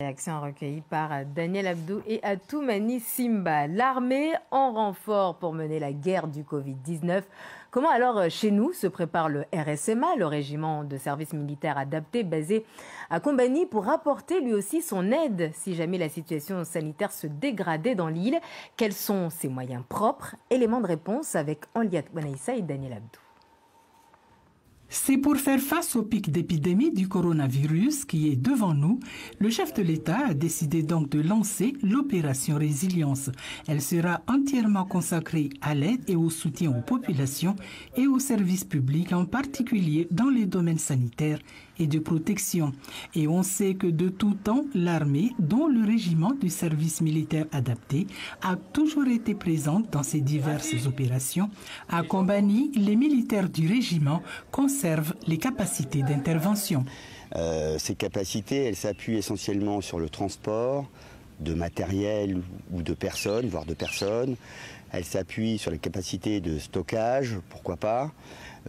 Réaction recueillie par Daniel Abdou et Atoumani Simba. L'armée en renfort pour mener la guerre du Covid-19. Comment alors chez nous se prépare le RSMA, le régiment de service militaire adapté basé à Kombani, pour apporter lui aussi son aide si jamais la situation sanitaire se dégradait dans l'île? Quels sont ses moyens propres? Élément de réponse avec Anliat Wanaïssa et Daniel Abdou. C'est pour faire face au pic d'épidémie du coronavirus qui est devant nous, le chef de l'État a décidé donc de lancer l'opération Résilience. Elle sera entièrement consacrée à l'aide et au soutien aux populations et aux services publics, en particulier dans les domaines sanitaires et de protection. Et on sait que de tout temps, l'armée, dont le régiment du service militaire adapté, a toujours été présente dans ces diverses opérations. À Kombani, les militaires du régiment conservent les capacités d'intervention. Ces capacités, elles s'appuient essentiellement sur le transport de matériel ou de personnes, voire de personnes. Elles s'appuient sur les capacités de stockage, pourquoi pas,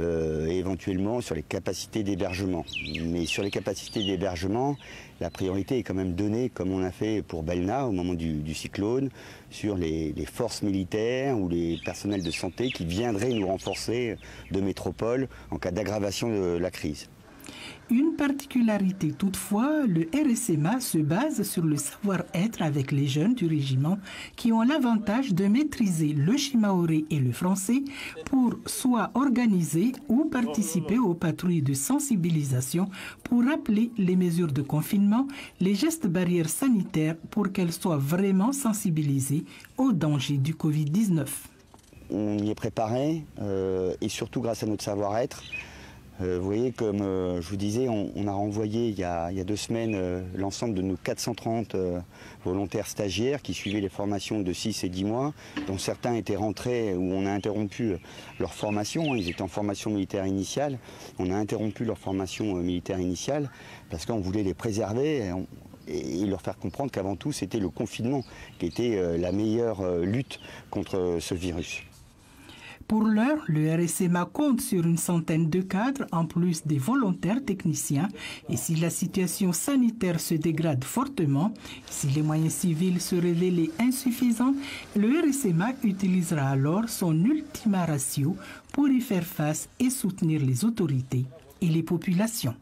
et éventuellement sur les capacités d'hébergement. Mais sur les capacités d'hébergement, la priorité est quand même donnée, comme on a fait pour Belna au moment du cyclone, sur les forces militaires ou les personnels de santé qui viendraient nous renforcer de métropole en cas d'aggravation de la crise. Une particularité toutefois, le RSMA se base sur le savoir-être avec les jeunes du régiment qui ont l'avantage de maîtriser le shimaoré et le français pour soit organiser ou participer aux patrouilles de sensibilisation pour rappeler les mesures de confinement, les gestes barrières sanitaires pour qu'elles soient vraiment sensibilisées aux dangers du Covid-19. On y est préparé et surtout grâce à notre savoir-être. Vous voyez, comme je vous disais, on a renvoyé il y a 2 semaines l'ensemble de nos 430 volontaires stagiaires qui suivaient les formations de 6 et 10 mois, dont certains étaient rentrés, où on a interrompu leur formation. Ils étaient en formation militaire initiale. On a interrompu leur formation militaire initiale parce qu'on voulait les préserver et leur faire comprendre qu'avant tout, c'était le confinement qui était la meilleure lutte contre ce virus. Pour l'heure, le RSMA compte sur une centaine de cadres, en plus des volontaires techniciens. Et si la situation sanitaire se dégrade fortement, si les moyens civils se révélaient insuffisants, le RSMA utilisera alors son ultima ratio pour y faire face et soutenir les autorités et les populations.